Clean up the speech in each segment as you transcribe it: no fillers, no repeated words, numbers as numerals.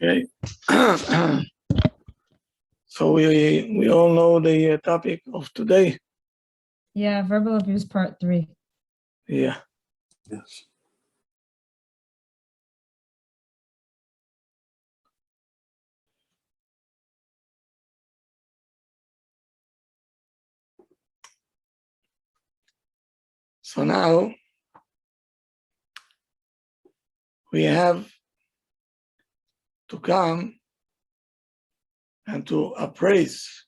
Okay. So we all know the topic of today. Yeah, verbal abuse part 3. Yeah. Yes. So now we have to come and to appraise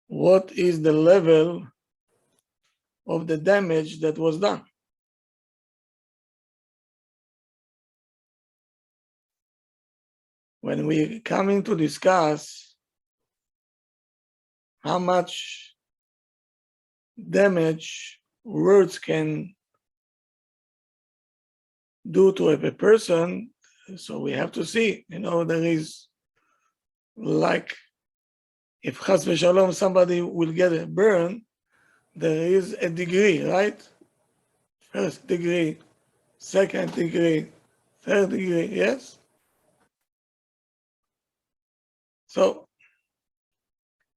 what is the level of the damage that was done. When we're coming to discuss how much damage words can do to a person, so we have to see, there is like if chas v'shalom somebody will get a burn, there is a degree, right? First degree, second degree, third degree, yes? So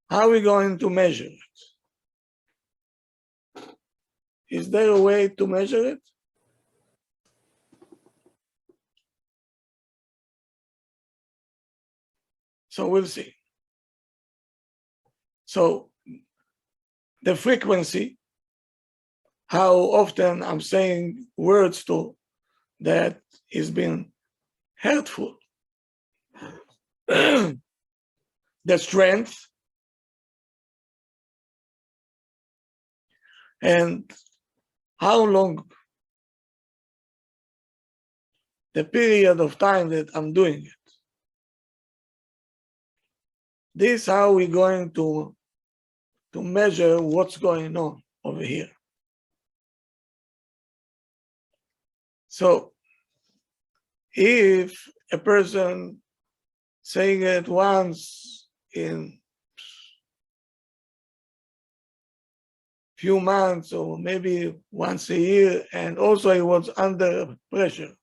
how are we going to measure it? Is there a way to measure it? So we'll see. So the frequency, how often I'm saying words to that is being hurtful. The strength and how long the period of time that I'm doing it. This is how we're going to measure what's going on over here. So if a person saying it once in few months or maybe once a year, and also he was under pressure,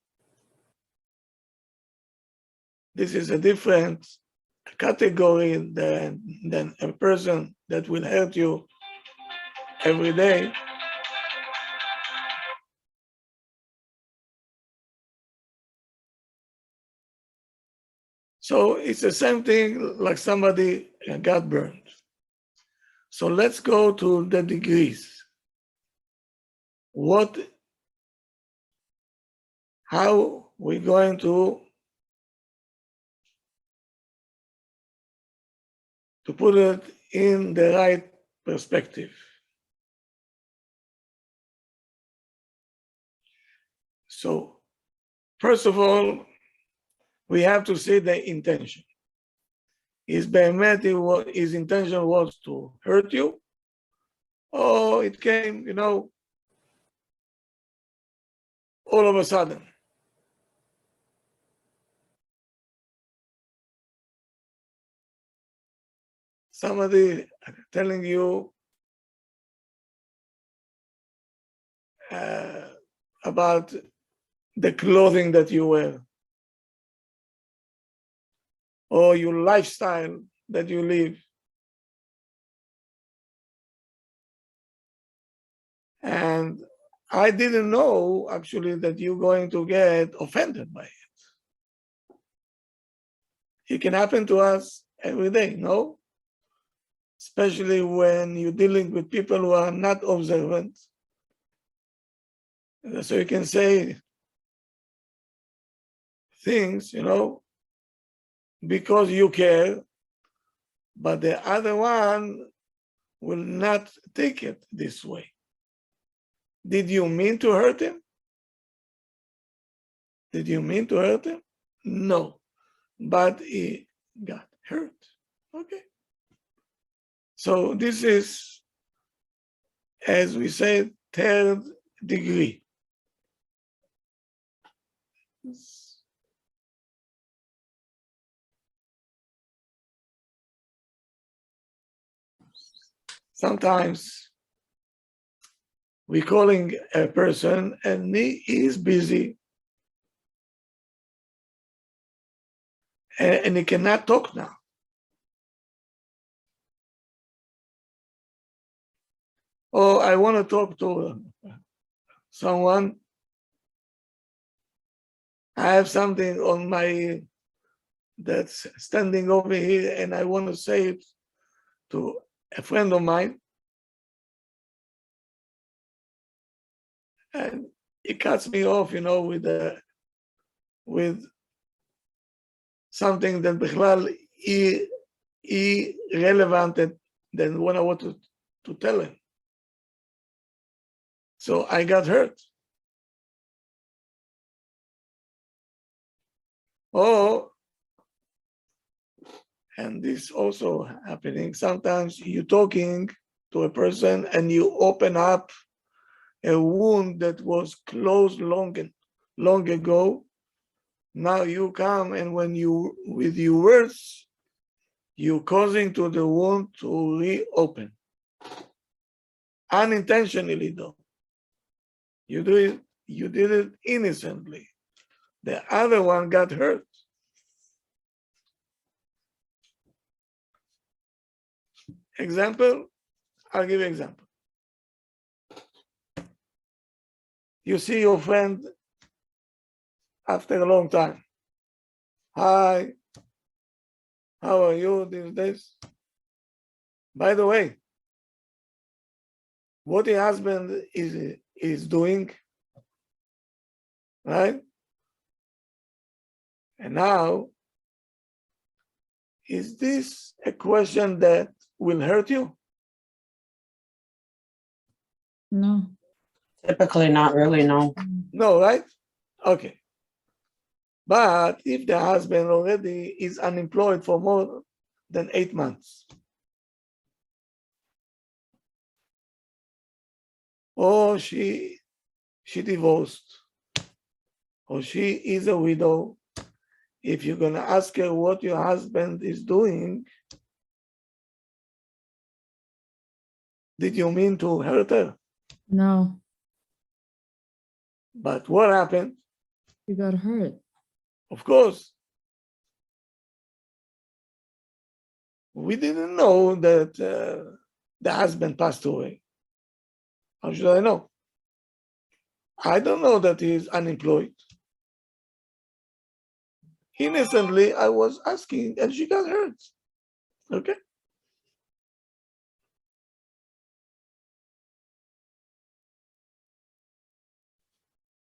this is a different category than a person that will hurt you every day. So it's the same thing like somebody got burned. So let's go to the degrees. How we're going to put it in the right perspective. So first of all, we have to see the intention. His intention was to hurt you, or it came, all of a sudden. Somebody telling you about the clothing that you wear, or your lifestyle that you live. And I didn't know actually that you're going to get offended by it. It can happen to us every day, no? Especially when you're dealing with people who are not observant. So you can say things, because you care, but the other one will not take it this way. Did you mean to hurt him? Did you mean to hurt him? No, but he got hurt. Okay. So this is, as we said, third degree. Sometimes we're calling a person and he is busy and he cannot talk now. Or I want to talk to someone. I have something on my that's standing over here and I want to say it to a friend of mine. And he cuts me off, with something that בכלל irrelevant than what I wanted to tell him. So I got hurt. Oh, and this also happening. Sometimes you're talking to a person and you open up a wound that was closed long ago. Now you come and when you, with your words, you're causing to the wound to reopen. Unintentionally though. You did it innocently. The other one got hurt. Example, I'll give you an example. You see your friend after a long time. Hi, how are you these days? By the way, what your husband is doing, right? And now, is this a question that will hurt you? No. Typically not really, no. No, right? Okay. But if the husband already is unemployed for more than 8 months, or she divorced, or she is a widow, if you're going to ask her what your husband is doing, did you mean to hurt her? No. But what happened? You got hurt. Of course, we didn't know that the husband passed away. How should I know? I don't know that he's unemployed. Innocently, I was asking and she got hurt. Okay?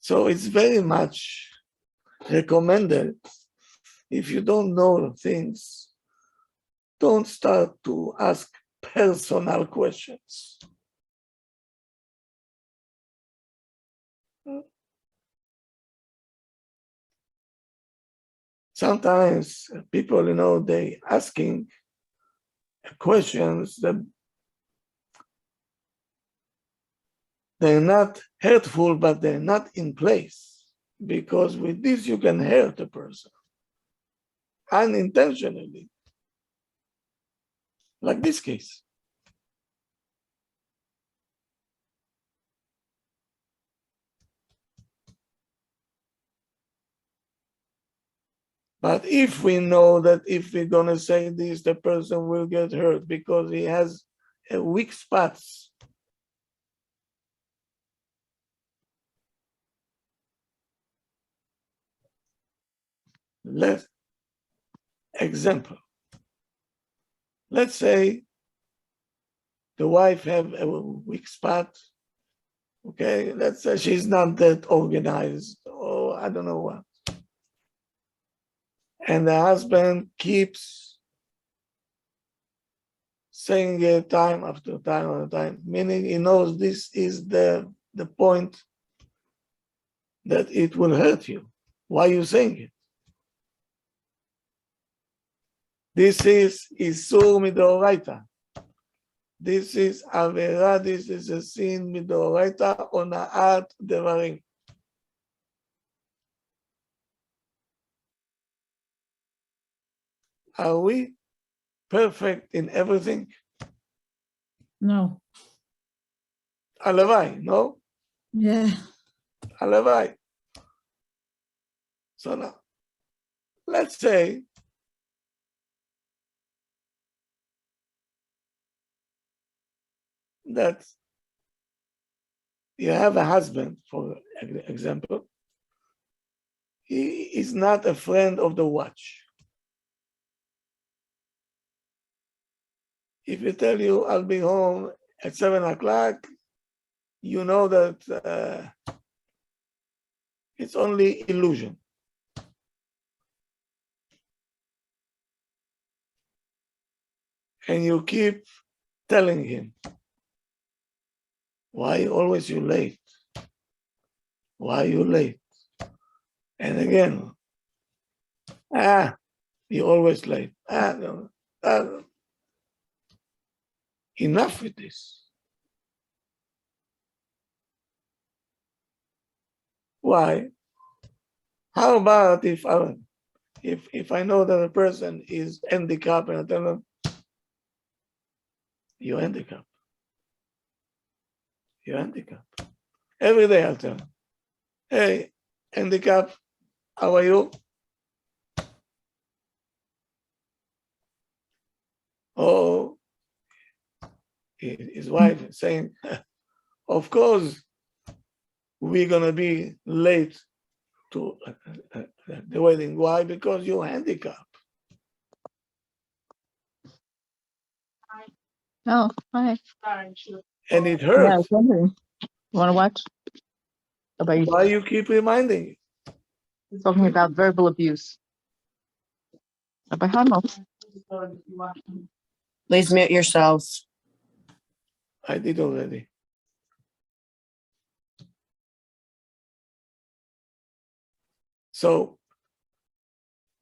So it's very much recommended, if you don't know things, don't start to ask personal questions. Sometimes people, they asking questions that they're not hurtful, but they're not in place. Because with this, you can hurt a person unintentionally, like this case. But if we know that if we're going to say this, the person will get hurt because he has a weak spots. Example. Let's say the wife have a weak spot. Okay, let's say she's not that organized, or I don't know what. And the husband keeps saying it time after time after time, meaning he knows this is the point that it will hurt you. Why are you saying it? This is Isur Midoraita. This is Avera, this is a sin Midoraita Ona'at Devarim. Are we perfect in everything? No. Halavai, no? Yeah. Halavai. So now, let's say that you have a husband, for example, he is not a friend of the watch. If he tell you, I'll be home at 7 o'clock, you know that it's only illusion. And you keep telling him, why always you late? Why you late? And again, you always late. No, enough with this. Why? How about if I know that a person is handicapped and I tell them, you're handicapped. You're handicapped. Every day I'll tell them, hey, handicap, how are you? Oh, his wife is saying, of course, we're going to be late to the wedding. Why? Because you're handicapped. Oh, hi. And it Yeah, I hurts. was wondering. You want to watch? About you Why you keep reminding? talking about verbal abuse. Rabbi Haimoff. Please mute yourselves. I did already. So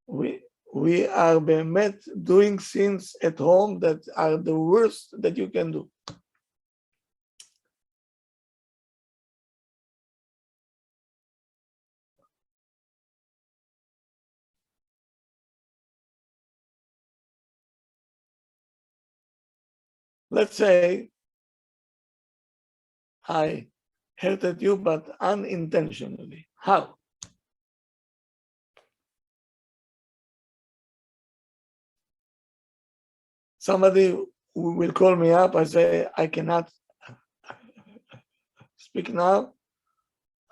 we are bemet doing things at home that are the worst that you can do. Let's say I hurted you, but unintentionally. How? Somebody will call me up. I say, I cannot speak now.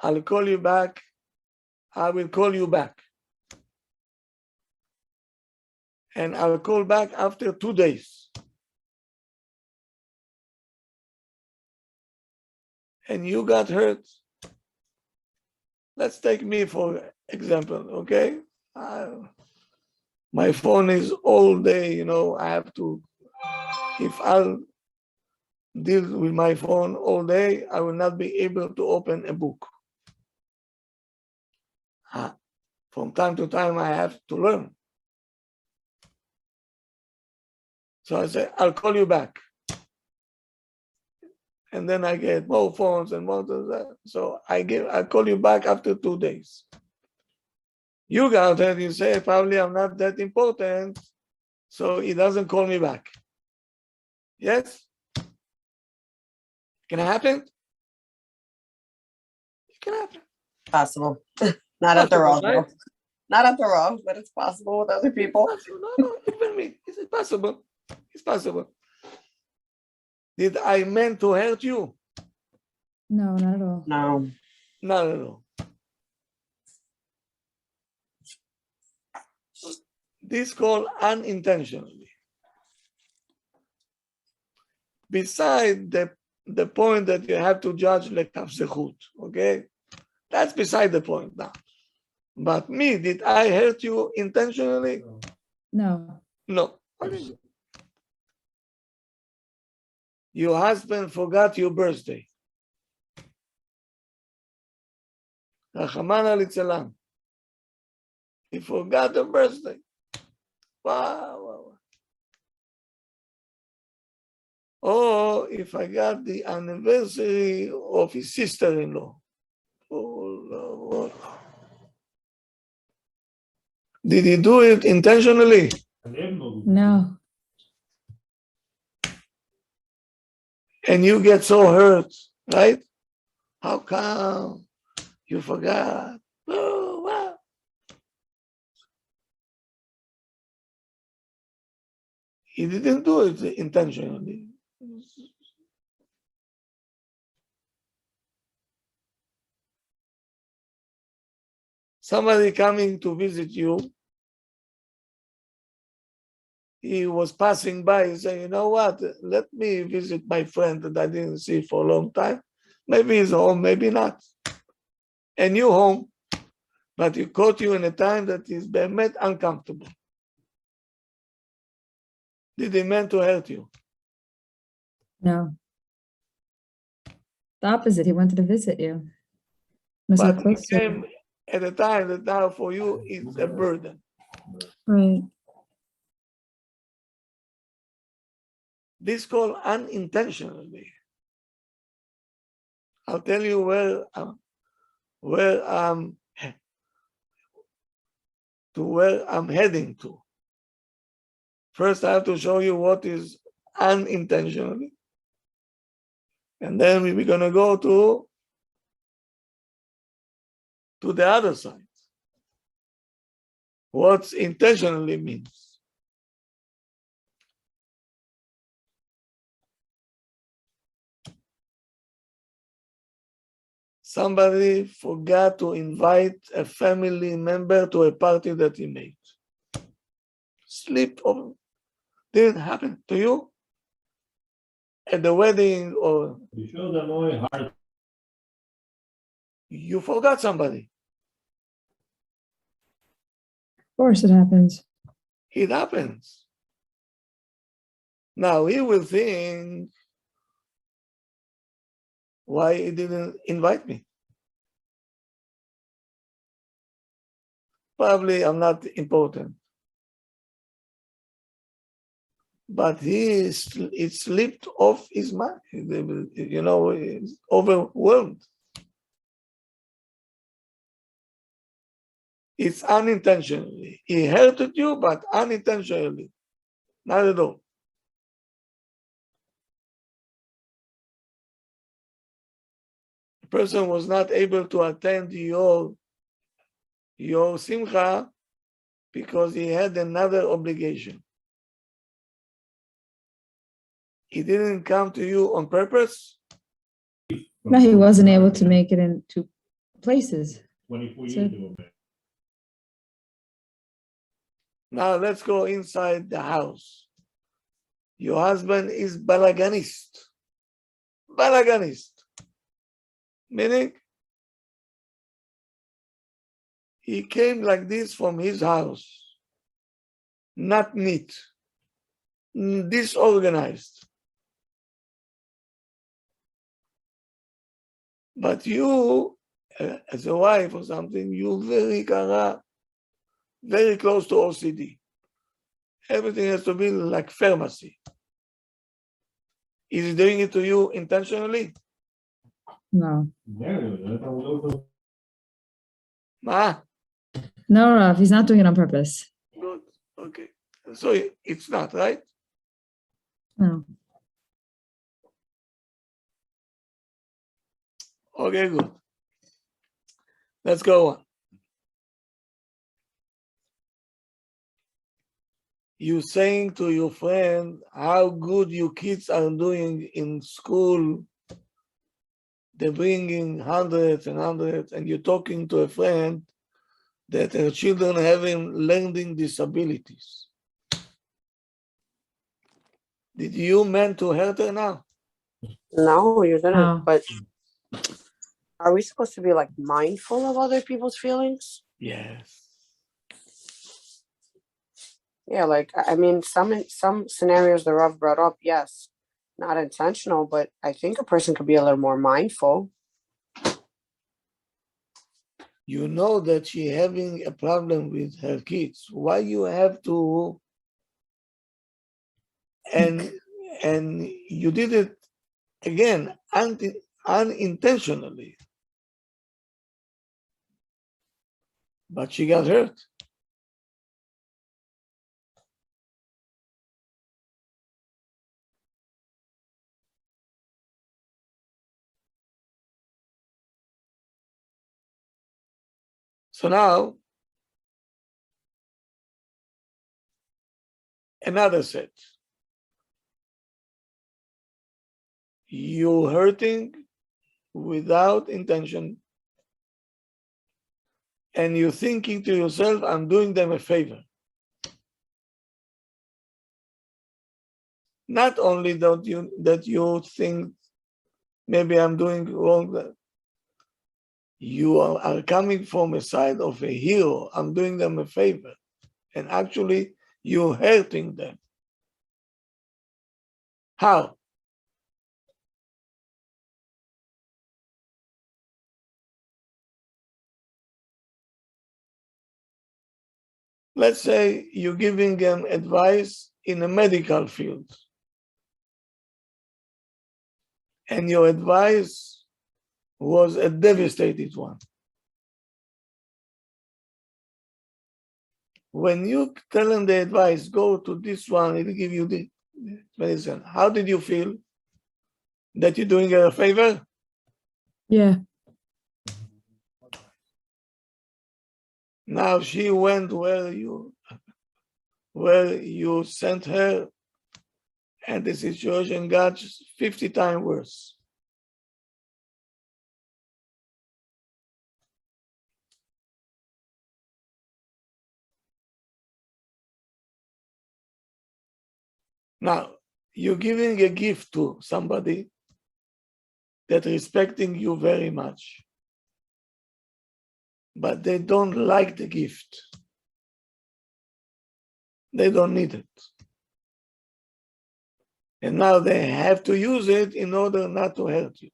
I'll call you back. I will call you back. And I'll call back after 2 days. And you got hurt. Let's take me for example, okay? My phone is all day, I have to, if I'll deal with my phone all day, I will not be able to open a book. From time to time, I have to learn. So I say, I'll call you back. And then I get more phones and more of that. So I call you back after 2 days. You got it, you say, probably I'm not that important, so he doesn't call me back. Yes? Can it happen? It can happen. Possible. Not at the Possible, raw, right? though. Not at the raw, but it's possible with other people. No, even me. It's possible. It's possible. Did I mean to hurt you? No, not at all. No. Not at all. This called unintentionally. Beside the point that you have to judge lekaf zechut, okay? That's beside the point now. But me, did I hurt you intentionally? No. No. Your husband forgot your birthday. Rachamana litzelam. He forgot the birthday. Wow. Or if I got the anniversary of his sister-in-law. Oh, Lord. Did he do it intentionally? No. And you get so hurt right? How come you forgot? Oh, wow. He didn't do it intentionally. Somebody coming to visit you, he was passing by and saying, you know what, let me visit my friend that I didn't see for a long time. Maybe he's home, maybe not. And you home, but he caught you in a time that is bemet uncomfortable. Did he mean to hurt you? No. The opposite. He wanted to visit you. Was how But he close to you. came at a time that now for you is a burden. Right. This called unintentionally. I'll tell you where I'm heading to. First, I have to show you what is unintentionally, and then we're gonna go to the other side. What intentionally means. Somebody forgot to invite a family member to a party that he made. Slip over. Didn't happen to you? At the wedding, or you forgot somebody. Of course it happens. It happens. Now he will think, why he didn't invite me? Probably I'm not important. But it slipped off his mind. You know, he's overwhelmed. It's unintentionally. He hurted you, but unintentionally. Not at all. The person was not able to attend your simcha because he had another obligation. He didn't come to you on purpose. No, he wasn't able to make it in two places. 24 So- years ago, man. Now let's go inside the house. Your husband is balaganist. Balaganist. Meaning, he came like this from his house. Not neat. Disorganized. But you, as a wife or something, you very close to OCD. Everything has to be like pharmacy. Is he doing it to you intentionally? No. Ah, No, Rav, he's not doing it on purpose. good. Okay. So it's not, right? No. Okay, good. Let's go on. You saying to your friend how good your kids are doing in school. They're bringing hundreds and hundreds, and you're talking to a friend that her children are having learning disabilities. Did you mean to hurt her now? No, you didn't. No. But are we supposed to be like mindful of other people's feelings? Yes. Yeah, like I mean, some scenarios the Rav brought up, yes, not intentional, but I think a person could be a little more mindful. You know that she having a problem with her kids. Why you have to? And you did it again unintentionally, but she got hurt. So now, another set. You hurting without intention, and you're thinking to yourself, I'm doing them a favor. Not only that you think maybe I'm doing wrong, you are coming from a side of a hero, I'm doing them a favor, and actually you're hurting them. How? Let's say you're giving them advice in a medical field, and your advice was a devastating one. When you tell them the advice, go to this one, it'll give you the medicine. How did you feel? That you're doing her a favor? Yeah. Now she went where you sent her, and the situation got 50 times worse. Now, you're giving a gift to somebody that respecting you very much, but they don't like the gift. They don't need it. And now they have to use it in order not to hurt you.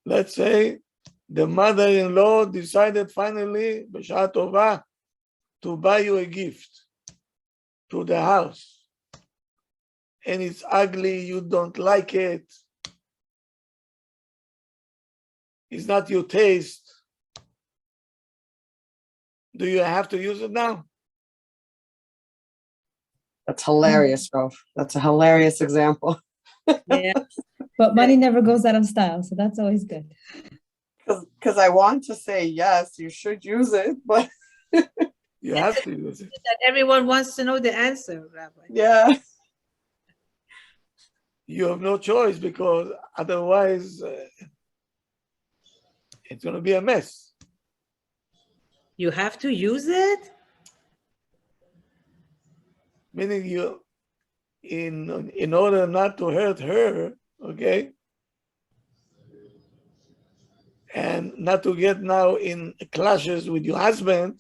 Let's say the mother-in-law decided finally, b'sha'ah tovah, to buy you a gift to the house. And it's ugly, you don't like it. It's not your taste. Do you have to use it now? That's hilarious, Rov. That's a hilarious example. Yeah. But money never goes out of style, so that's always good. Because I want to say, yes, you should use it, but You have to use it. That everyone wants to know the answer, Rabbi. yeah. You have no choice because otherwise it's going to be a mess. You have to use it? Meaning you, in order not to hurt her, okay, and not to get now in clashes with your husband,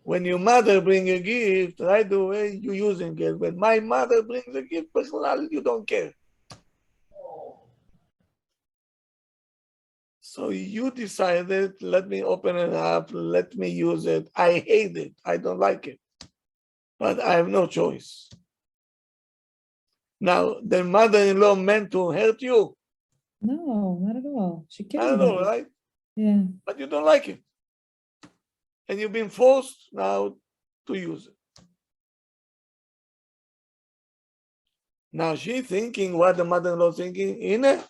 when your mother bring a gift, right away you're using it. When my mother brings a gift, you don't care. So you decided, let me open it up, let me use it. I hate it, I don't like it, but I have no choice. Now, the mother-in-law meant to hurt you? No, not at all. She cares I don't about know, you. right? Yeah. But you don't like it. And you've been forced now to use it. Now she's thinking what the mother-in-law thinking, Ine,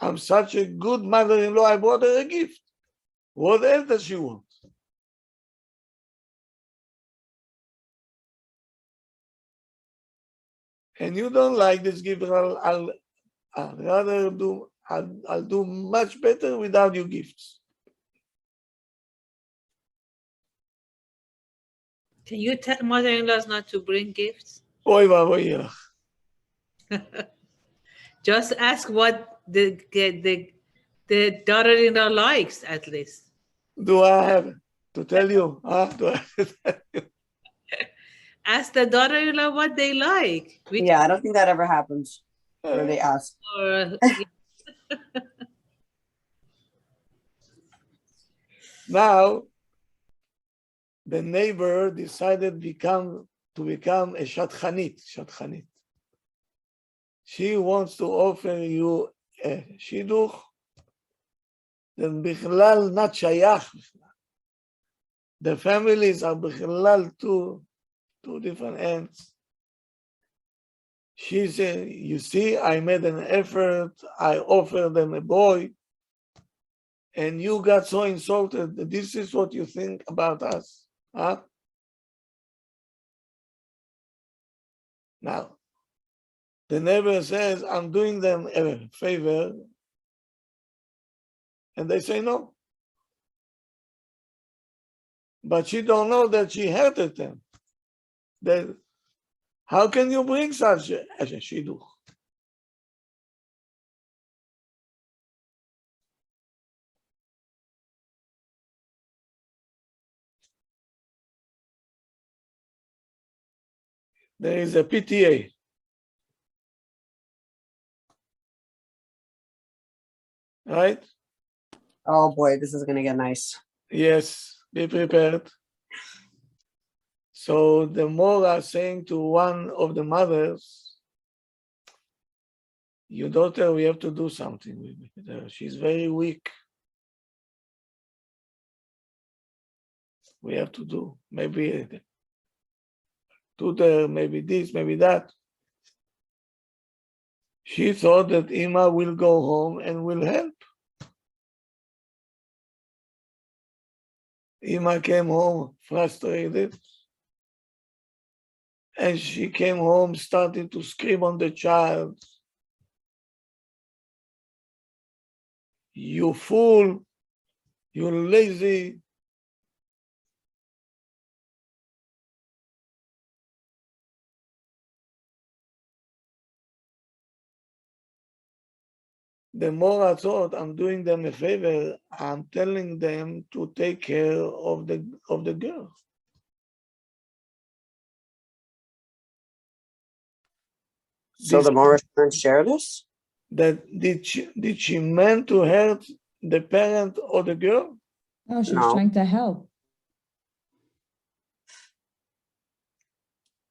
I'm such a good mother-in-law, I bought her a gift. What else does she want? And you don't like this gift, I'll rather do, I'll do much better without your gifts. Can you tell mother-in-laws not to bring gifts? Oy vavoy. Just ask what the daughter-in-law likes, at least. Do I have to tell you? Huh? Do I have to tell you? Ask the daughter-in-law what they like. Yeah, I don't think that ever happens where they ask. Or, Now, the neighbor decided to become a shatchanit. She wants to offer you a shidduch, then bichlal not shayach. The families are bichlal too two different ends. She said, you see, I made an effort, I offered them a boy, and you got so insulted. This is what you think about us, huh? Now, the neighbor says, I'm doing them a favor, and they say no. But she don't know that she hurted them. That how can you bring such a shidduch? There is a PTA. Right? Oh boy, this is gonna get nice. Yes, be prepared. So the Mora saying to one of the mothers, your daughter, we have to do something with her. She's very weak. We have to do maybe tutor, maybe this, maybe that. She thought that Ima will go home and will help. Ima came home frustrated, and she came home starting to scream on the child. You fool, you lazy. The more I thought I'm doing them a favor, I'm telling them to take care of the girl. So the Morris parents share this? That did she meant to hurt the parent or the girl? No, she was No. trying to help.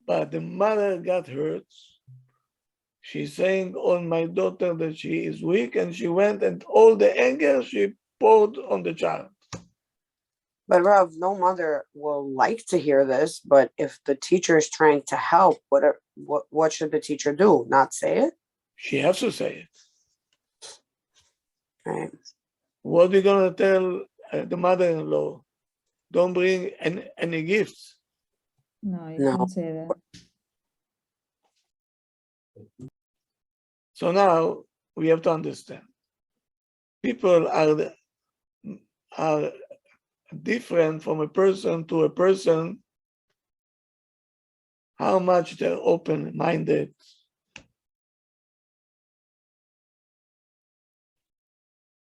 But the mother got hurt. She's saying on my daughter that she is weak, and she went and all the anger she poured on the child. But Rav, no mother will like to hear this, but if the teacher is trying to help, what should the teacher do? Not say it? She has to say it. Right. What are you going to tell the mother-in-law? Don't bring any gifts. No, you No. can't say that. So now we have to understand. People are different from a person to a person, how much they're open-minded.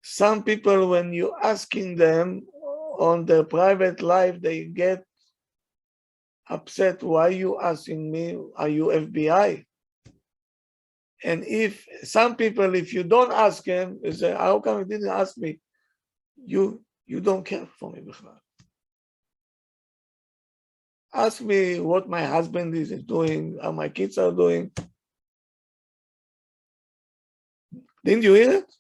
Some people, when you're asking them on their private life, they get upset. Why are you asking me? Are you FBI? And if some people, if you don't ask them, they say, how come you didn't ask me? You don't care for me before. Ask me what my husband is doing, how my kids are doing. Didn't you hear it?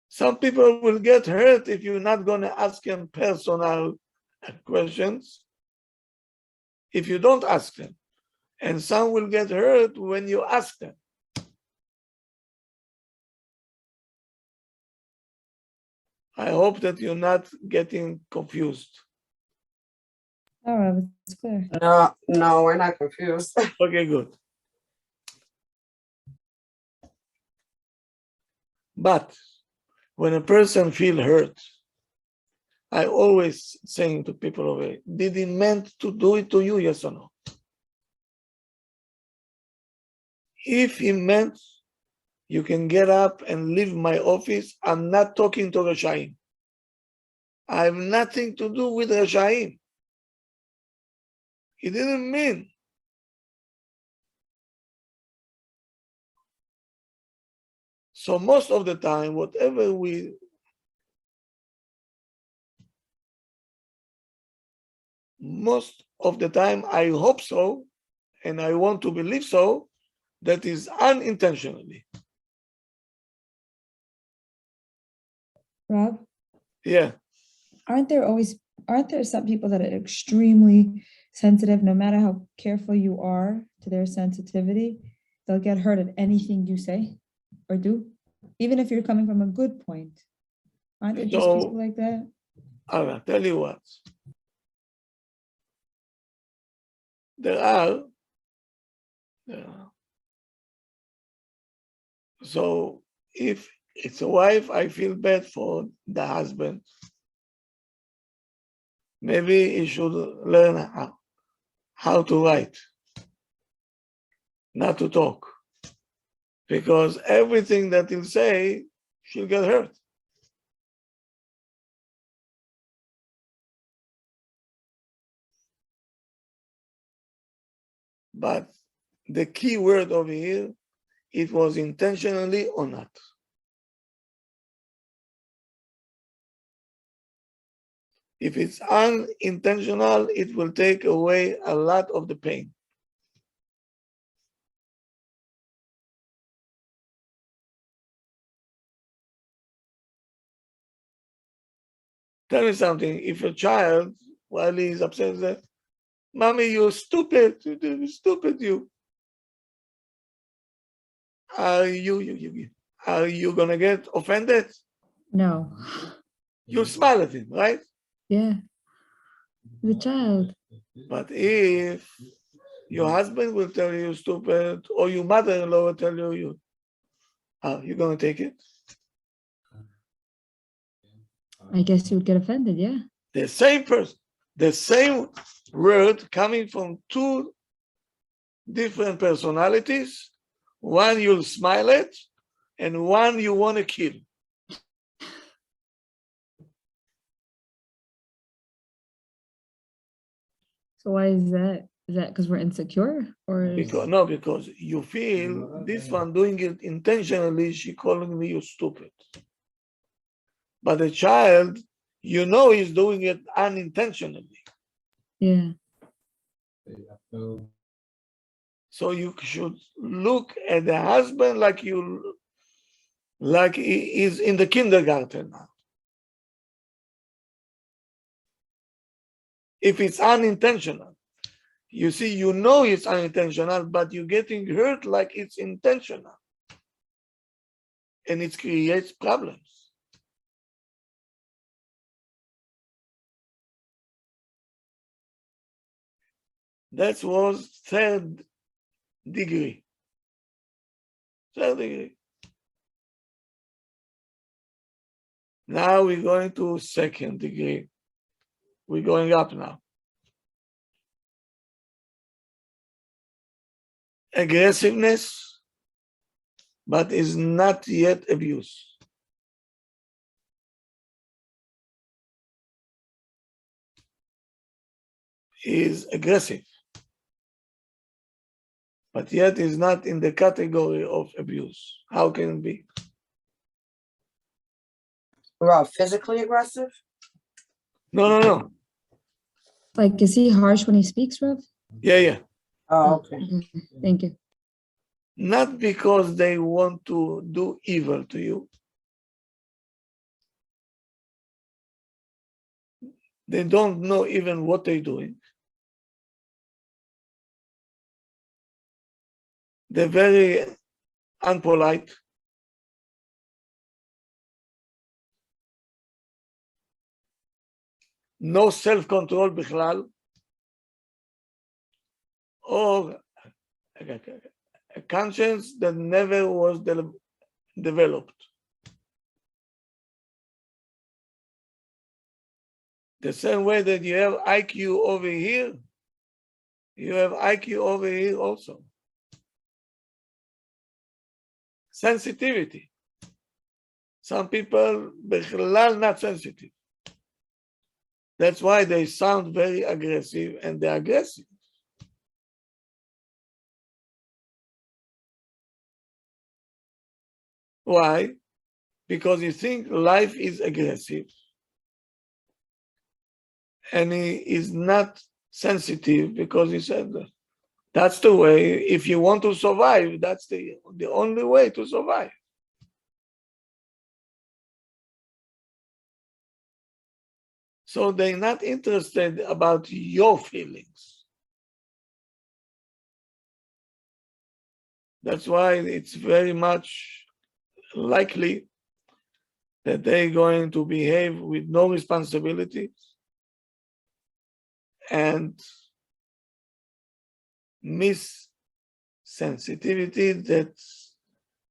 Some people will get hurt if you're not going to ask them personal questions, if you don't ask them. And some will get hurt when you ask them. I hope that you're not getting confused. All right, it's clear. No, we're not confused. Okay, good. But when a person feels hurt, I always saying to people over here, did he meant to do it to you, yes or no? If he meant, you can get up and leave my office. I'm not talking to Rashaim. I have nothing to do with Rashaim. He didn't mean. So most of the time, most of the time, I hope so, and I want to believe so, that is unintentionally. Rob, Yeah. aren't there always aren't there some people that are extremely sensitive, no matter how careful you are to their sensitivity, they'll get hurt at anything you say or do, even if you're coming from a good point. Aren't there just people like that? I'll tell you what. There are. So if it's a wife, I feel bad for the husband. Maybe he should learn how to write, not to talk. Because everything that he'll say, she'll get hurt. But the key word over here, it was intentionally or not. If it's unintentional, it will take away a lot of the pain. Tell me something, if a child, while he's upset, says, Mommy, you're stupid, you. Are you gonna get offended? No. You smile at him, right? Yeah. The child. But if your husband will tell you stupid, or your mother-in-law will tell you, you're gonna take it? I guess you would get offended, yeah. The same person, the same word coming from two different personalities. One you'll smile at, and one you want to kill. So why is that? Is that because we're insecure, or Because you feel this one doing it intentionally, she calling me you stupid. But the child, you know, he's doing it unintentionally. yeah. So you should look at the husband like he is in the kindergarten now. If it's unintentional, you see, you know it's unintentional, but you're getting hurt like it's intentional. And it creates problems. That was third degree. Third degree. Now we're going to second degree. We're going up now. Aggressiveness, but is not yet abuse. Is aggressive, but yet is not in the category of abuse. How can it be? Rav, physically aggressive? No. Like, is he harsh when he speaks, Rav? Yeah. Oh, okay. Thank you. Not because they want to do evil to you. They don't know even what they're doing. They're very unpolite. No self-control בכלל. Or a conscience that never was developed. The same way that you have IQ over here, you have IQ over here also. Sensitivity. Some people בכלל not sensitive. That's why they sound very aggressive, and they're aggressive. Why? Because you think life is aggressive, and he is not sensitive because he said that. That's the way, if you want to survive, that's the only way to survive. So they're not interested about your feelings. That's why it's very much likely that they're going to behave with no responsibilities and miss sensitivity that's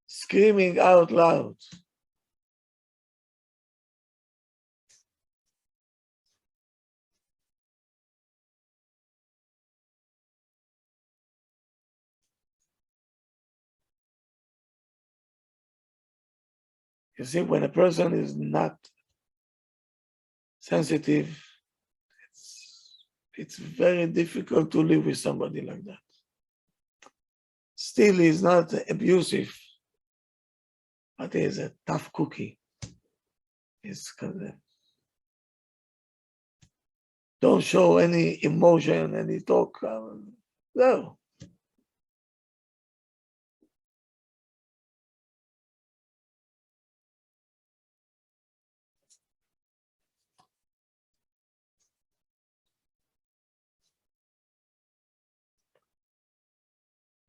screaming out loud. You see, when a person is not sensitive, it's very difficult to live with somebody like that. Still, he's not abusive, but he's a tough cookie. He's don't show any emotion, any talk. No.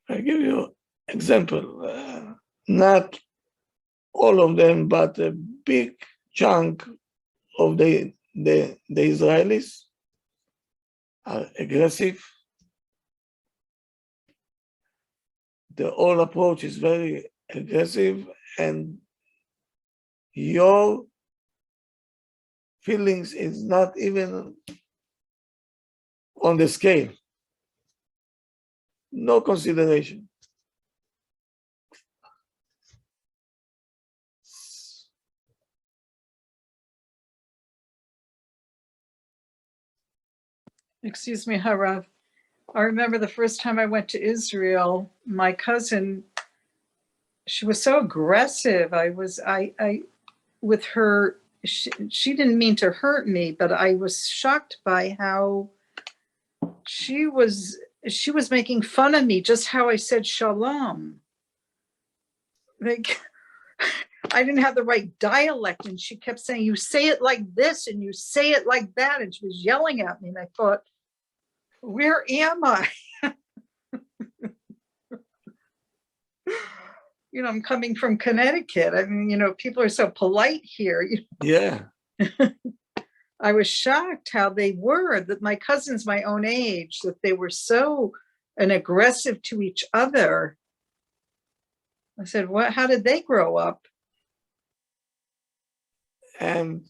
I give you example. Not all of them, but a big chunk of the Israelis are aggressive. The whole approach is very aggressive, and your feelings is not even on the scale. No consideration. Excuse me, Harav. I remember the first time I went to Israel, my cousin, she was so aggressive. I with her, she didn't mean to hurt me, but I was shocked by how she was making fun of me, just how I said shalom. Like, I didn't have the right dialect, and she kept saying, you say it like this and you say it like that, and she was yelling at me, and I thought, where am I? You know, I'm coming from Connecticut. I mean, you know, people are so polite here. Yeah. I was shocked how they were, that my cousins my own age, that they were so aggressive to each other. I said, what, how did they grow up? And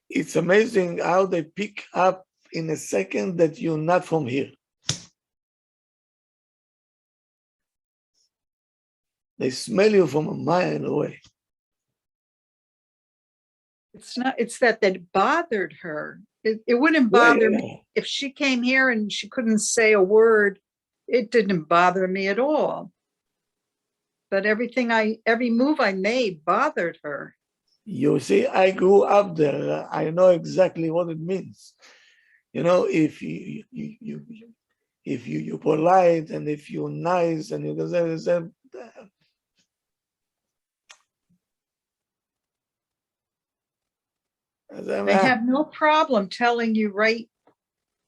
it's amazing how they pick up in a second that you're not from here. They smell you from a mile away. It's that bothered her. It wouldn't bother Yeah. me if she came here and she couldn't say a word. It didn't bother me at all. But every move I made bothered her. You see, I grew up there. I know exactly what it means. You know, if you're polite and if you're nice and you say, They have no problem telling you right,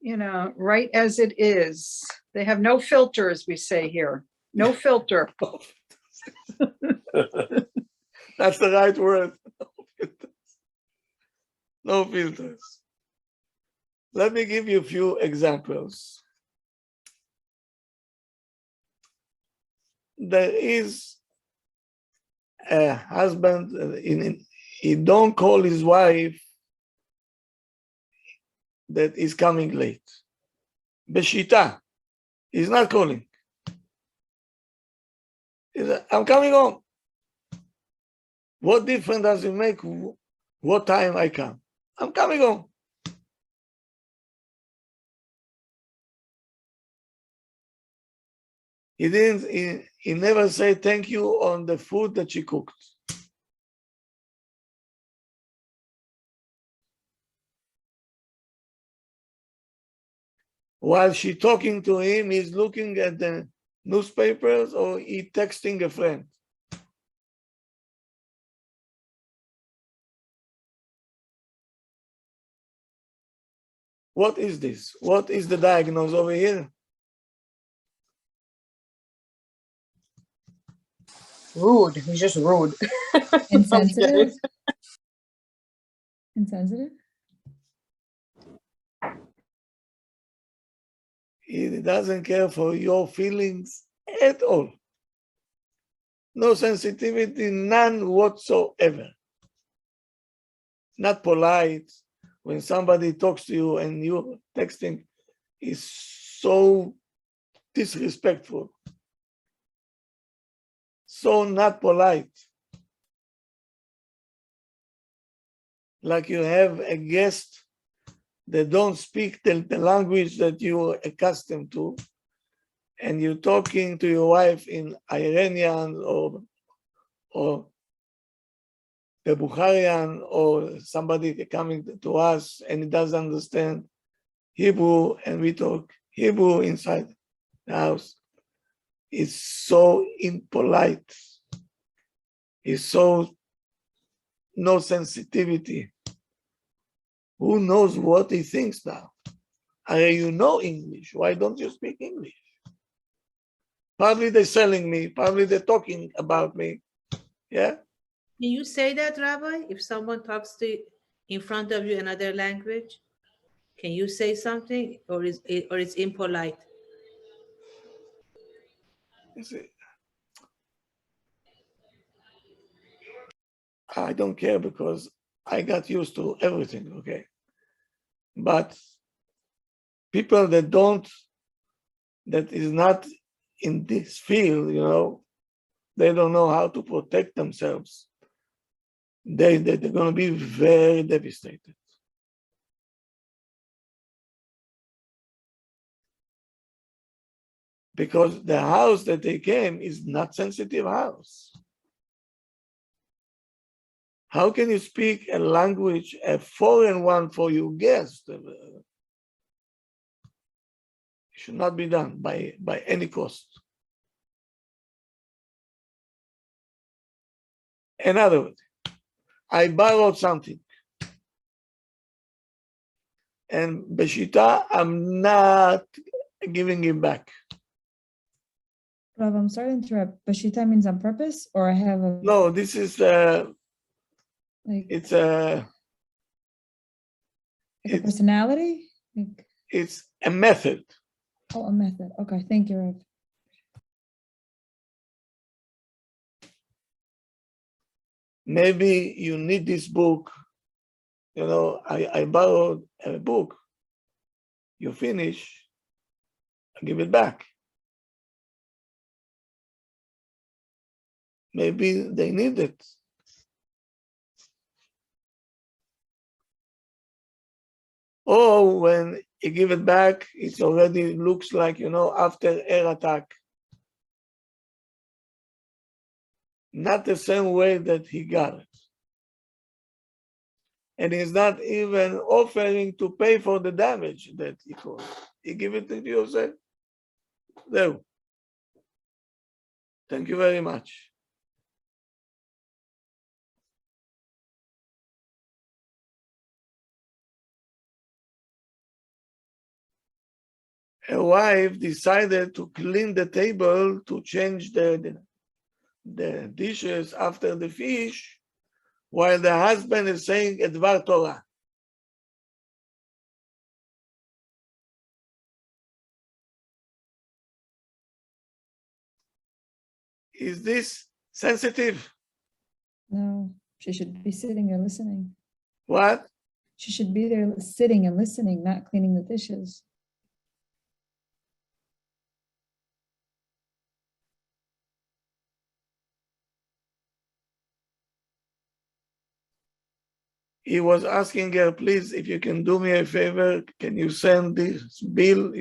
you know, right as it is. They have no filter, as we say here. No filter. That's the right word. No filters. Let me give you a few examples. There is a husband, he don't call his wife that is coming late. Beshita, he's not calling. I'm coming home. What difference does it make what time I come? I'm coming home. He never said thank you on the food that she cooked. While she talking to him, he's looking at the newspapers or he texting a friend. What is this? What is the diagnosis over here? Rude. He's just rude. Insensitive? Insensitive? He doesn't care for your feelings at all. No sensitivity, none whatsoever. Not polite. When somebody talks to you and you're texting, is so disrespectful. So not polite. Like you have a guest that don't speak the language that you're accustomed to, and you're talking to your wife in Iranian or the Bukharian, or somebody coming to us and he doesn't understand Hebrew, and we talk Hebrew inside the house. It's so impolite. It's so no sensitivity. Who knows what he thinks now? You know English. Why don't you speak English? Probably they're selling me. Probably they're talking about me. Yeah? Can you say that, Rabbi? If someone talks to in front of you another language, can you say something, or it's impolite? You see, I don't care because I got used to everything, okay? But people that is not in this field, they don't know how to protect themselves. They're going to be very devastated. Because the house that they came is not sensitive house. How can you speak a language, a foreign one for your guest? It should not be done by any cost. Another word, I borrowed something. And Beshita, I'm not giving it back. Rav, I'm sorry to interrupt. Bashita means on purpose, or I have a No, this is it's like a personality? it's a method. Oh, a method. Okay, thank you, Rav. Maybe you need this book. I borrowed a book. You finish, I give it back. Maybe they need it. Or when you give it back, it already looks like, after air attack. Not the same way that he got it. And he's not even offering to pay for the damage that he caused. He give it to you, say, there. Thank you very much. A wife decided to clean the table, to change the dishes after the fish, while the husband is saying a Dvar Torah. Is this sensitive? No, she should be sitting there listening. What? She should be there sitting and listening, not cleaning the dishes. He was asking her, please, if you can do me a favor, can you send this bill?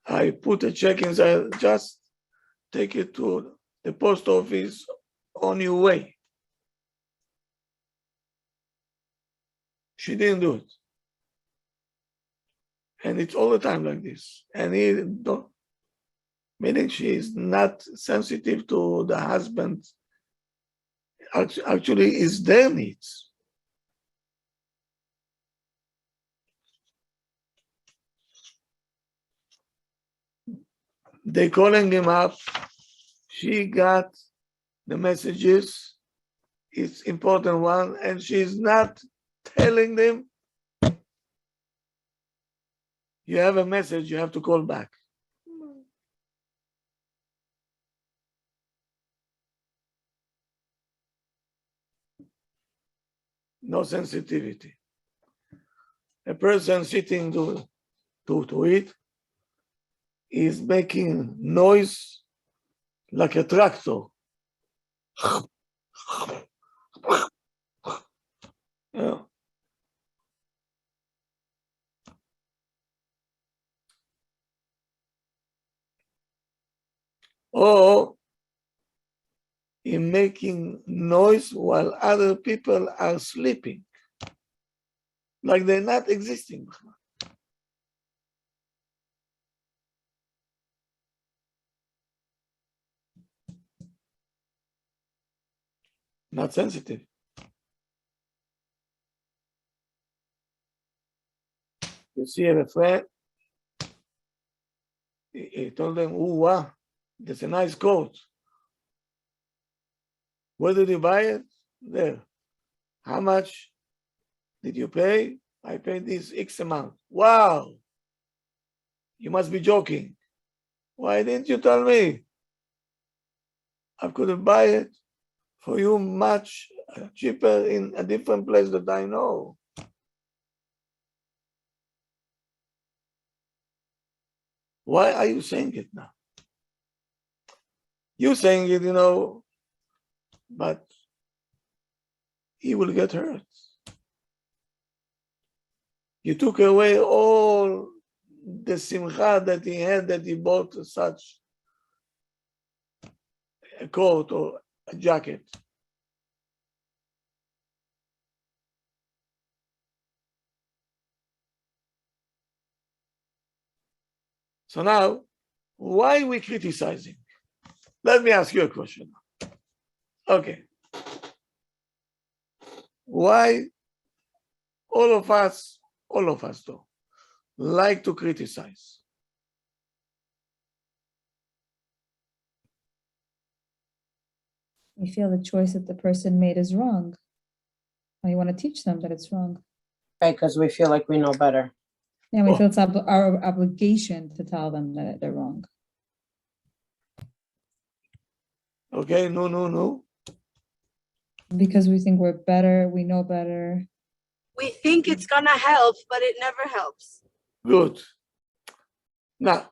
I put a check inside, just take it to the post office on your way. She didn't do it. And it's all the time like this. And meaning she is not sensitive to the husband. Actually, it's their needs. They calling him up. She got the messages. It's important one, and she's not telling them. You have a message, you have to call back. No sensitivity. A person sitting to eat is making noise like a tractor. Yeah. Or in making noise while other people are sleeping, like they're not existing. Not sensitive. You see a friend, he told them, "Oh, wow, that's a nice coat. Where did you buy it?" There. How much did you pay? I paid this X amount. Wow, you must be joking. Why didn't you tell me? I could buy it for you much cheaper in a different place that I know. Why are you saying it now? You're saying it, but he will get hurt. You took away all the simcha that he had, that he bought such a coat or a jacket. So now, why are we criticizing? Let me ask you a question. Okay. Why all of us though, like to criticize? We feel the choice that the person made is wrong. And we want to teach them that it's wrong. Right, because we feel like we know better. And we feel it's our obligation to tell them that they're wrong. Okay, no. Because we think we're better, we know better. We think it's gonna help, but it never helps. Good. Now,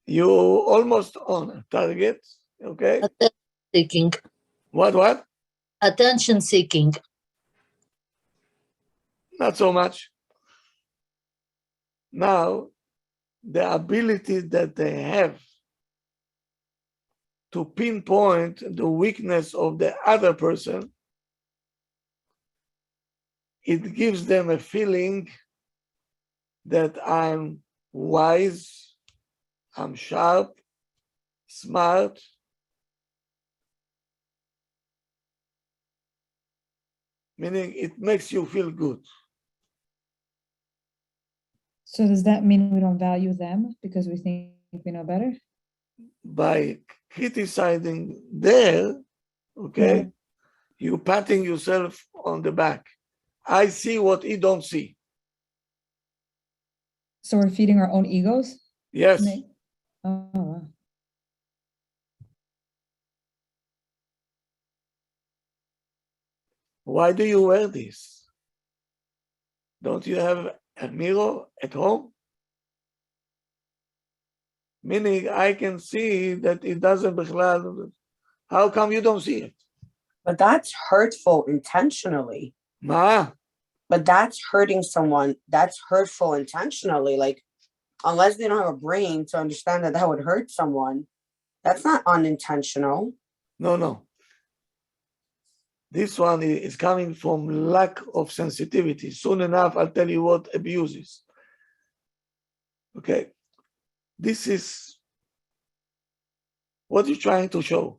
you're almost on target, okay? Seeking. What? Attention seeking. Not so much. Now, the ability that they have to pinpoint the weakness of the other person, it gives them a feeling that I'm wise, I'm sharp, smart. Meaning it makes you feel good. So does that mean we don't value them because we think we know better? By criticizing there, okay, you patting yourself on the back. I see what he don't see. So we're feeding our own egos? Yes. Oh, wow. Why do you wear this? Don't you have a mirror at home? Meaning I can see that it doesn't bechlal. How come you don't see it? But that's hurtful intentionally. Ma, But that's hurting someone. That's hurtful intentionally. Like, unless they don't have a brain to understand that would hurt someone, that's not unintentional. no. This one is coming from lack of sensitivity. Soon enough, I'll tell you what abuse is. Okay. This is what you're trying to show.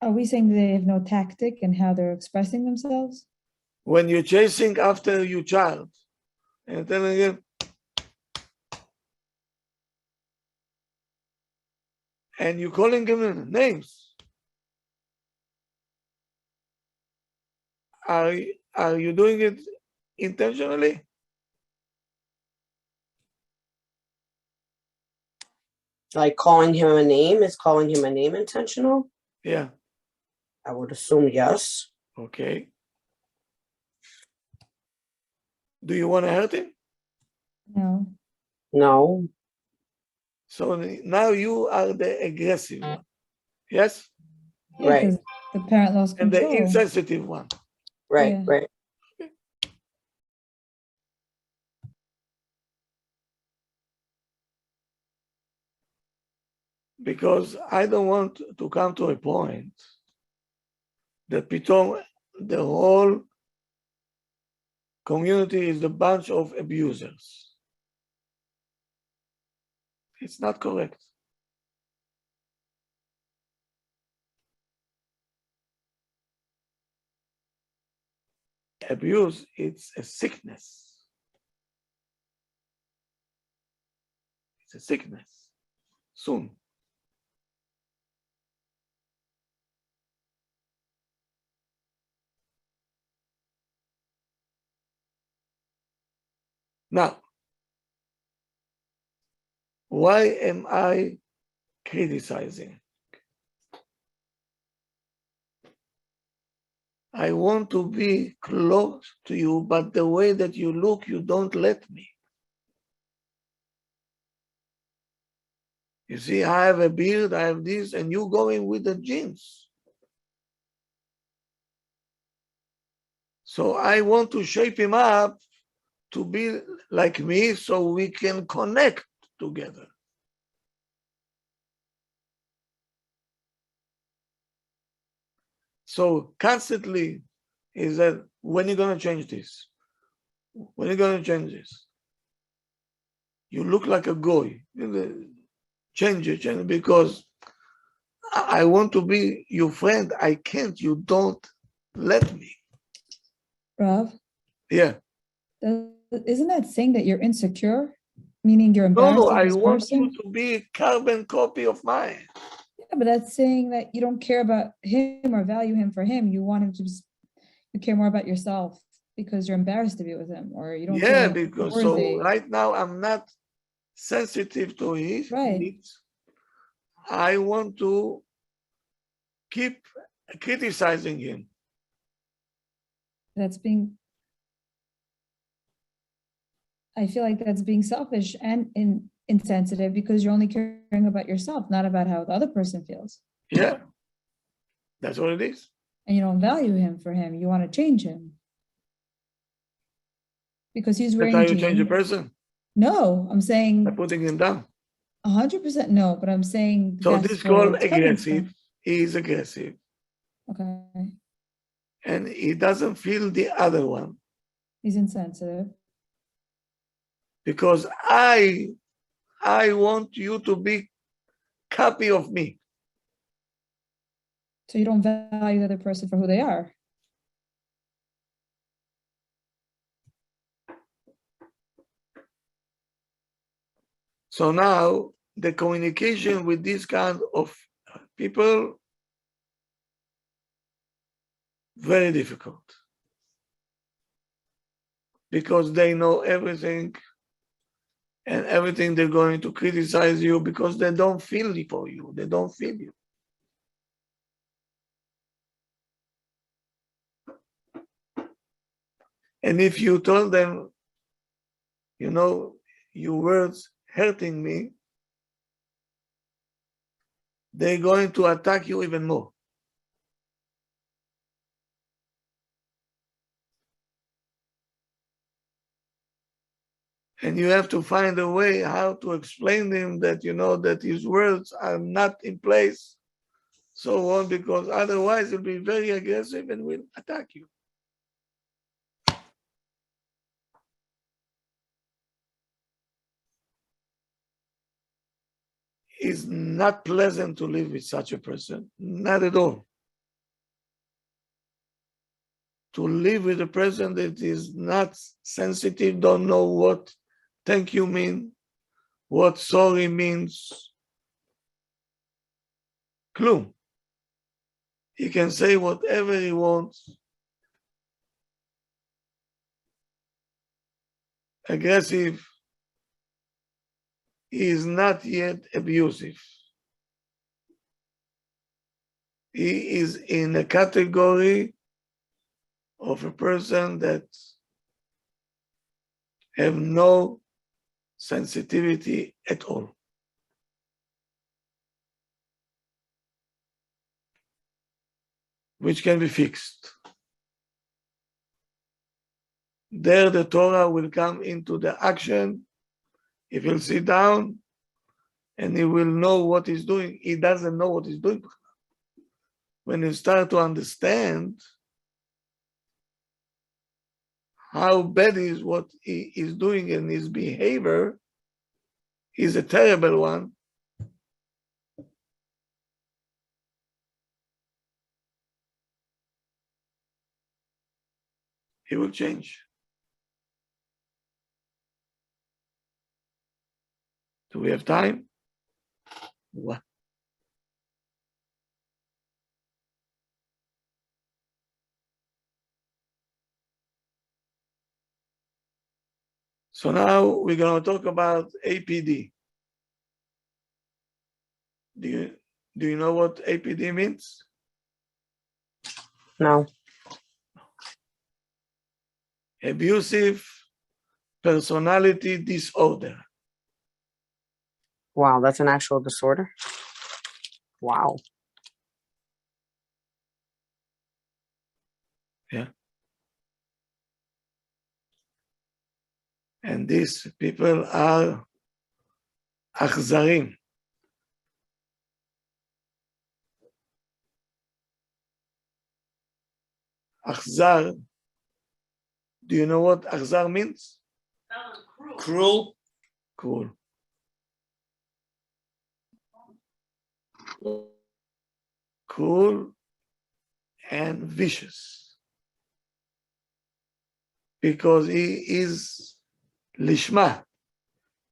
Are we saying they have no tactic in how they're expressing themselves? When you're chasing after your child and telling him, and you're calling him names. Are you doing it intentionally? Like calling him a name, is calling him a name intentional? Yeah. I would assume yes. Okay. Do you want to hurt him? No. No. So now you are the aggressive one. Yes? Yeah, Right. because the parent lost And the control. insensitive one. Right, Yeah. right. Because I don't want to come to a point that Piton, the whole community is a bunch of abusers. It's not correct. Abuse, it's a sickness. It's a sickness. Soon. Now, why am I criticizing? I want to be close to you, but the way that you look, you don't let me. You see, I have a beard, I have this, and you going with the jeans. So I want to shape him up to be like me so we can connect together. So constantly is that when are you going to change this? When are you going to change this? You look like a goy. Change it, because I want to be your friend. I can't. You don't let me. Rav, Yeah. isn't that saying that you're insecure? Meaning you're No, embarrassed of I this want person? you to be a carbon copy of mine. Yeah, but that's saying that you don't care about him or value him for him. You want him to just, you care more about yourself because you're embarrassed to be with him, or you don't Yeah, feel because worthy. so right now I'm not sensitive to his Right. needs. I want to keep criticizing him. That's being, I feel like that's being selfish and insensitive because you're only caring about yourself, not about how the other person feels. Yeah, that's what it is. And you don't value him for him. You want to change him. Because he's That's wearing how you change a jeans. person, No, I'm by saying putting him down. 100% no, but I'm saying So that's this where called it's coming aggressive. from. He is aggressive. Okay. And he doesn't feel the other one He's insensitive. because I want you to be copy of me. So you don't value the other person for who they are. So now the communication with this kind of people, very difficult. Because they know everything, and everything they're going to criticize you because they don't feel it for you. They don't feel you. And if you told them, your words hurting me, they're going to attack you even more. And you have to find a way how to explain them that, that his words are not in place, so on, because otherwise he'll be very aggressive and will attack you. It's not pleasant to live with such a person, not at all. To live with a person that is not sensitive, don't know what thank you mean, what sorry means. Klum. He can say whatever he wants. Aggressive. He is not yet abusive. He is in a category of a person that have no sensitivity at all. Which can be fixed. There the Torah will come into the action. He will sit down and he will know what he's doing. He doesn't know what he's doing. When you start to understand how bad is what he is doing and his behavior is a terrible one, he will change. Do we have time? What? So now we're going to talk about APD. Do you know what APD means? No. Abusive personality disorder. Wow, that's an actual disorder. Wow. Yeah. And these people are achzarim. Achzar. Do you know what achzar means? Cruel. Cool. Cruel and vicious. Because he is lishma.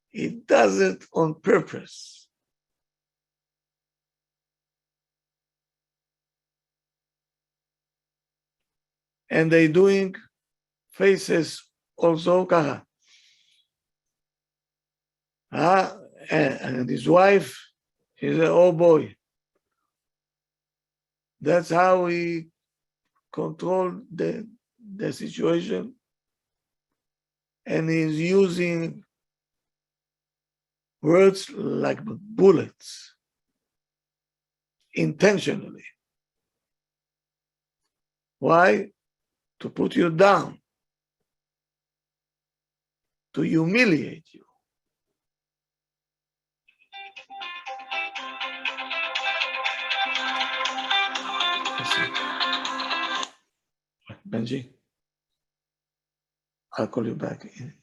He does it on purpose. And they doing faces also kaha. And his wife, she said, oh boy. That's how he controlled the situation. And he's using words like bullets intentionally. Why? To put you down, to humiliate you. Benji, I'll call you back in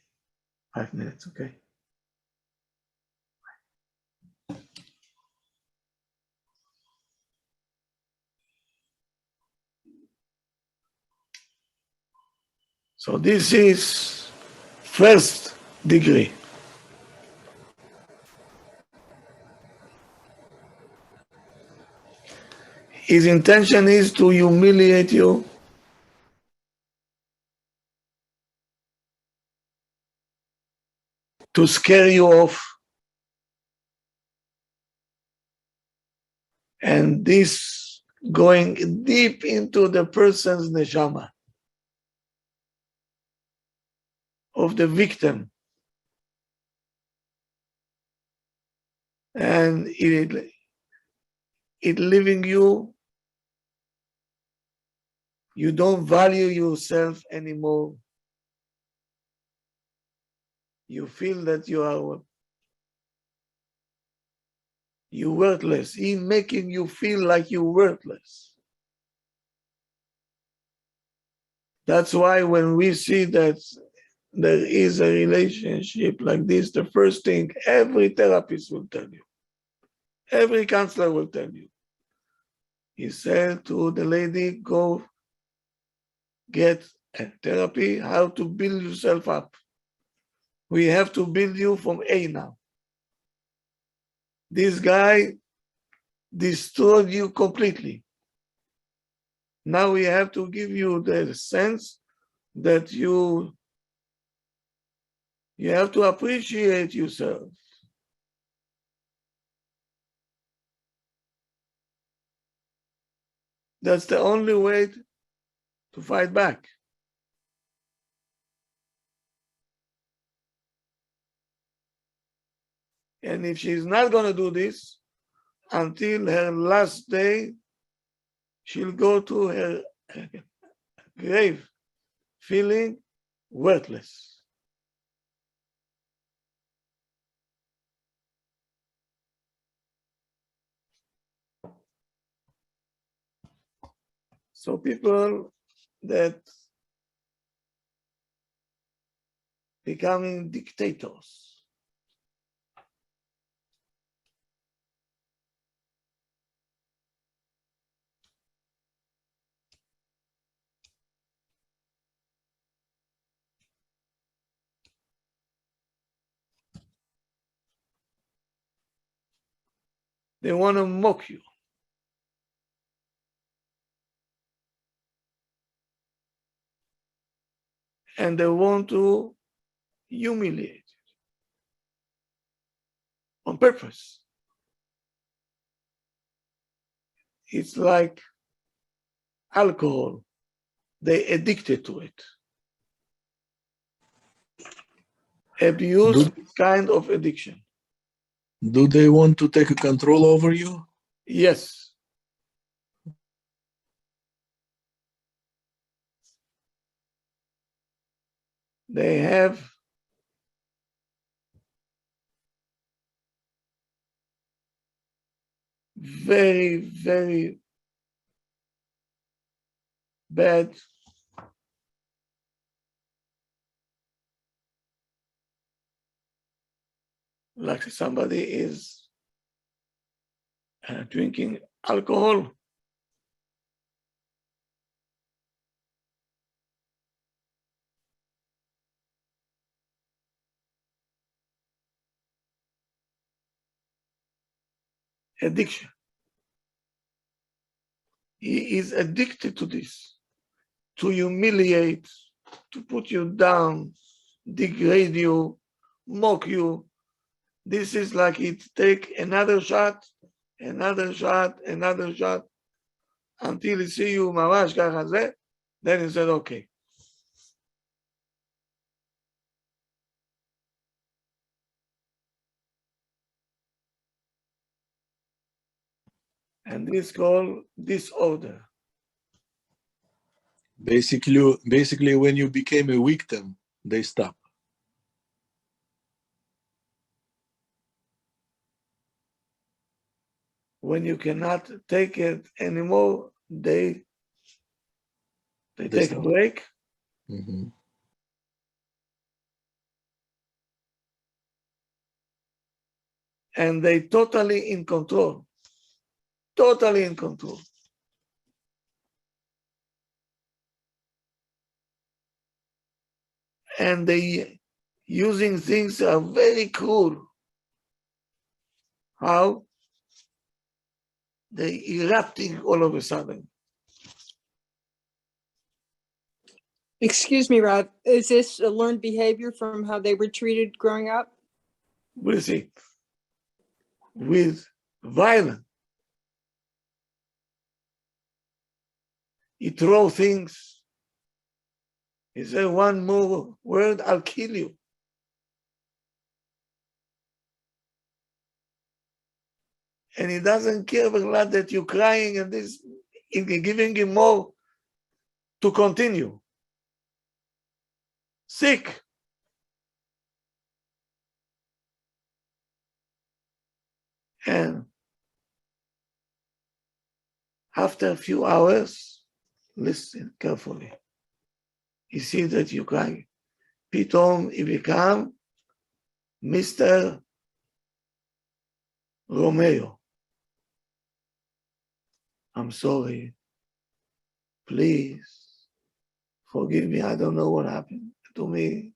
5 minutes, okay? So this is first degree. His intention is to humiliate you, to scare you off. And this going deep into the person's neshama of the victim. And it leaving you, you don't value yourself anymore. You feel that you're worthless. He making you feel like you're worthless. That's why when we see that there is a relationship like this, the first thing every therapist will tell you, every counselor will tell you, he said to the lady, go get a therapy, how to build yourself up. We have to build you from A now. This guy destroyed you completely. Now we have to give you the sense that you have to appreciate yourself. That's the only way to fight back. And if she's not going to do this until her last day, she'll go to her grave feeling worthless. So people that becoming dictators, they want to mock you. And they want to humiliate you on purpose. It's like alcohol. They addicted to it. Abuse is kind of addiction. Do they want to take control over you? Yes. They have very, very bad like somebody is drinking alcohol. Addiction. He is addicted to this, to humiliate, to put you down, degrade you, mock you. This is like it take another shot, another shot, another shot, until he see you mamash kach hazeh, then he said, okay. And this called disorder. Basically, when you became a victim, they stop. When you cannot take it anymore, they take a break. Mm-hmm. And they totally in control. Totally in control. And they using things that are very cruel. How? They erupting all of a sudden. Excuse me, Rob. Is this a learned behavior from how they were treated growing up? We'll see. With violence. He throw things. He said, one more word, I'll kill you. And he doesn't care a lot that you're crying and this, giving him more to continue. Sick. And after a few hours, listen carefully. He sees that you cry. Pitom, he become Mr. Romeo. I'm sorry. Please forgive me. I don't know what happened to me.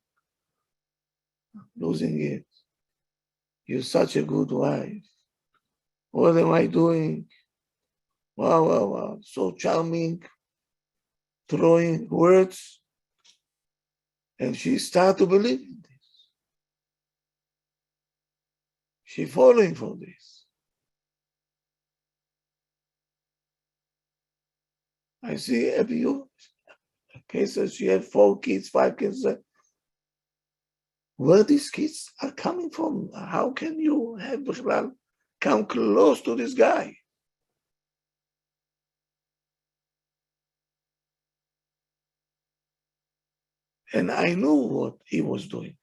Losing it. You're such a good wife. What am I doing? Wow, wow, wow. So charming, throwing words. And she started to believe in this. She falling for this. I see a few cases, she had 4 kids, 5 kids. Where these kids are coming from? How can you have come close to this guy? And I knew what he was doing.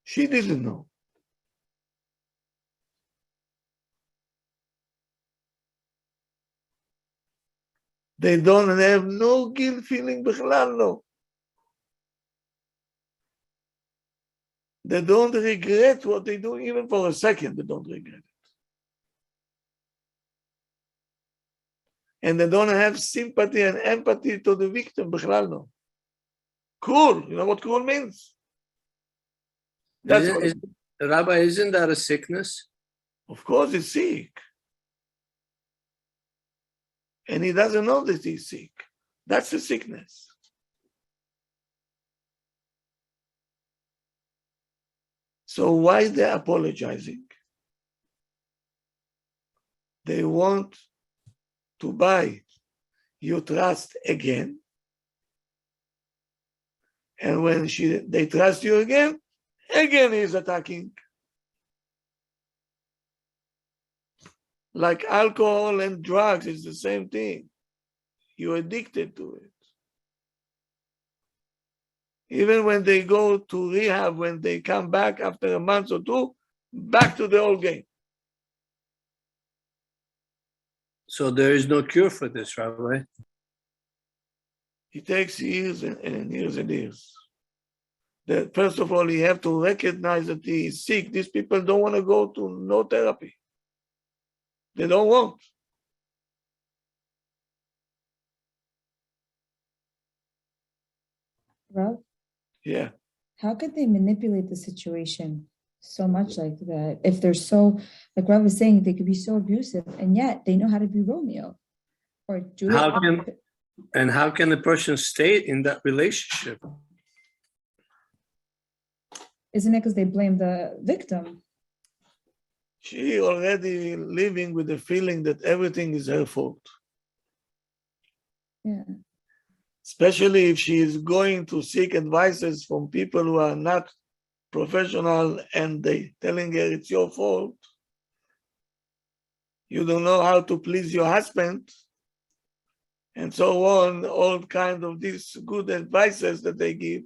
She didn't know. They don't have no guilt feeling, בכלל לא. They don't regret what they do, even for a second, they don't regret it. And they don't have sympathy and empathy to the victim, בכלל לא. Cruel, you know what cruel means? That's what Rabbi, isn't that a sickness? Of course he's sick. And he doesn't know that he's sick. That's the sickness. So why they're apologizing? They want to buy your trust again. And when they trust you again he's attacking. Like alcohol and drugs, it's the same thing. You're addicted to it. Even when they go to rehab, when they come back after a month or 2, back to the old game. So there is no cure for this, Rabbi. It takes years and years and years. That first of all, you have to recognize that he is sick. These people don't want to go to no therapy. They don't want. Rav, Yeah. how could they manipulate the situation so much like that? If they're so, like Rav was saying, they could be so abusive, and yet they know how to be Romeo or Juliet. How can the person stay in that relationship? Isn't it because they blame the victim? She already living with the feeling that everything is her fault. Yeah. Especially if she is going to seek advices from people who are not professional and they telling her it's your fault. You don't know how to please your husband and so on, all kind of these good advices that they give.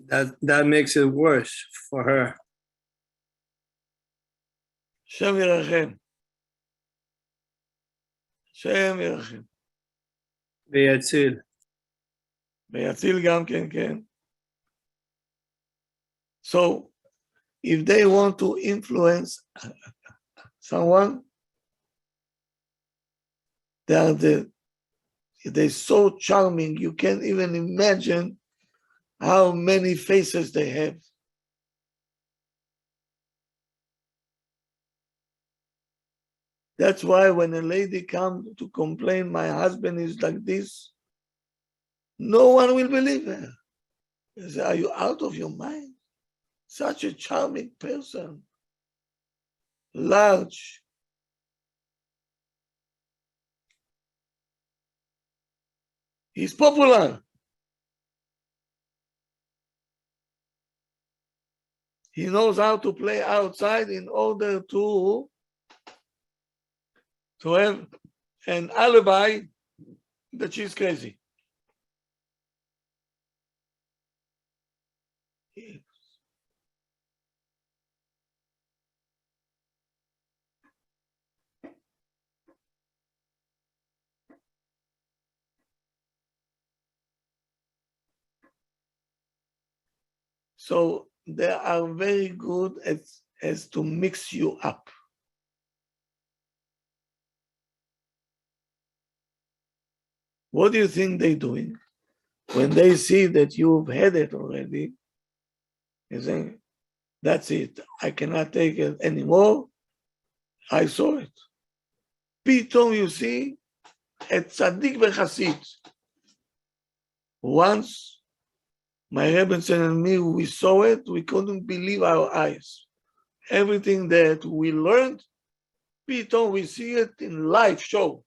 That makes it worse for her. Shem Yirachem. Shem Yirachem. ויציל. ויציל גם כן, כן. So, if they want to influence someone, they're so charming, you can't even imagine how many faces they have. That's why when a lady comes to complain, my husband is like this, no one will believe her. They say, are you out of your mind? Such a charming person, large. He's popular. He knows how to play outside in order to have an alibi that she's crazy. So they are very good as to mix you up. What do you think they're doing? When they see that you've had it already, they say, That's it. I cannot take it anymore. I saw it. פתאום you see, a tzaddik v'chasid. Once, my Rebbetzin and me, we saw it, we couldn't believe our eyes. Everything that we learned, pitome we see it in live show.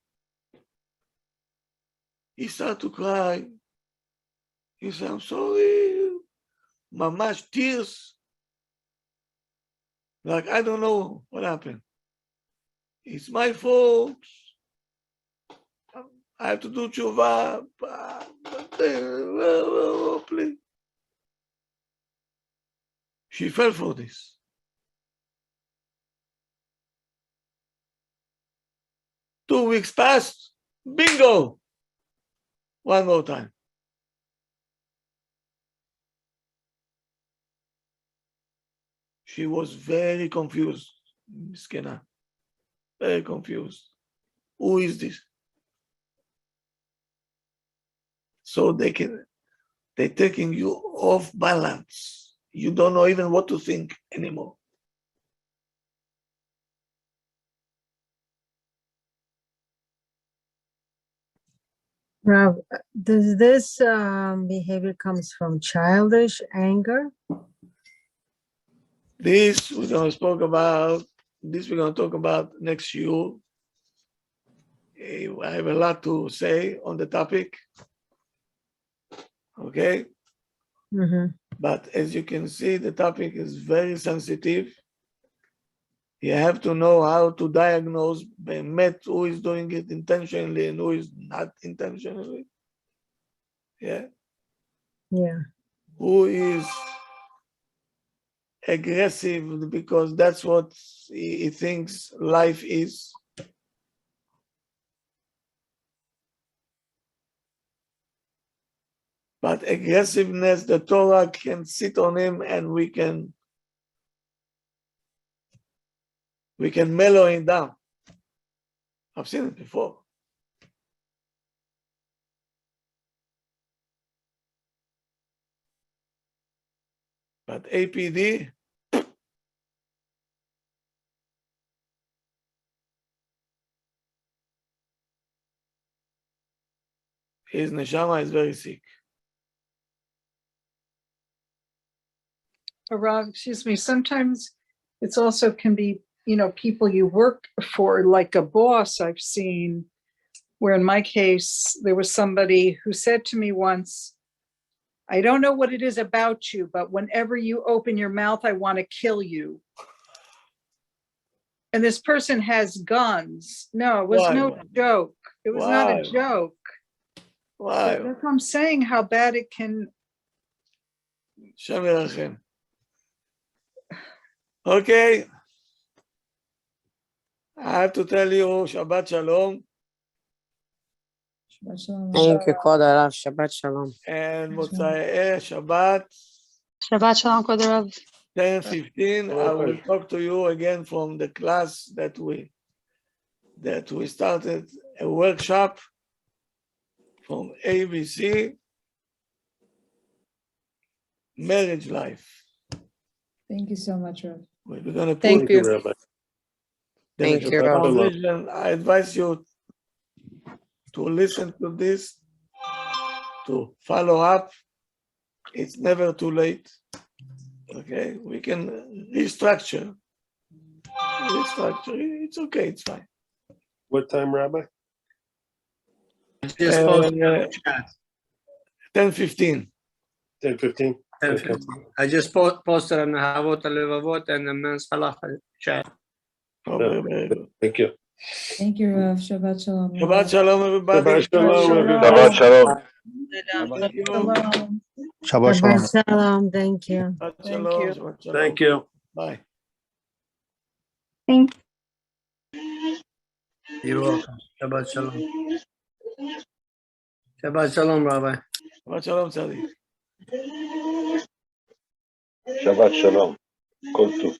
He started to cry. He said, I'm sorry. Mamash tears. Like, I don't know what happened. It's my fault. I have to do tshuva. Please. She fell for this. Two weeks passed. Bingo. One more time. She was very confused, Miskena. Very confused. Who is this? So they're taking you off balance. You don't know even what to think anymore. Rav, does this behavior comes from childish anger? This we're going to talk about next year. I have a lot to say on the topic. Okay? Mm-hmm. But as you can see, the topic is very sensitive. You have to know how to diagnose who is doing it intentionally and who is not intentionally. Yeah. Yeah. Who is aggressive because that's what he thinks life is. But aggressiveness, the Torah can sit on him and we can mellow him down. I've seen it before. But APD, his neshama is very sick. Rav, excuse me, sometimes it's also can be, people you work for, like a boss I've seen, where in my case, there was somebody who said to me once, I don't know what it is about you, but whenever you open your mouth, I want to kill you. And this person has guns. No, it was no joke. It was not a joke. Why? That's what I'm saying, how bad it can. Shem Yerachem. Okay. I have to tell you, Shabbat Shalom. Shabbat shalom. Thank you, Kod Rav. Shabbat Shalom. And Motzai Shabbat. Shabbat Shalom, Kod Rav. 10:15. I will talk to you again from the class that we started, a workshop from ABC, marriage life. Thank you so much, Rav. We're going to Thank you. Rabbi. Thank you, Rav. television. I advise you to listen to this, to follow up. It's never too late. Okay, we can restructure. It's okay, it's fine. What time, Rabbi? Just post in the chat. 10:15. 10:15. 10:15. I just posted on the Havot Levavot and the Men's Halacha chat. Okay, very good. Thank you. Thank you, Rav. Shabbat shalom. Shabbat Shalom, everybody. Shabbat Shalom, everybody. Shabbat Shalom. Thank you. Shalom. Shabbat Shalom. Shabbat shalom. Thank you. Shabbat Thank Shalom, you. Shabbat Shalom. Thank you. Bye. You're welcome. Shabbat Shalom. Shabbat Shalom, Rabbi. Shabbat Shalom, Tzaddik. Shabbat Shalom. Kol Tov.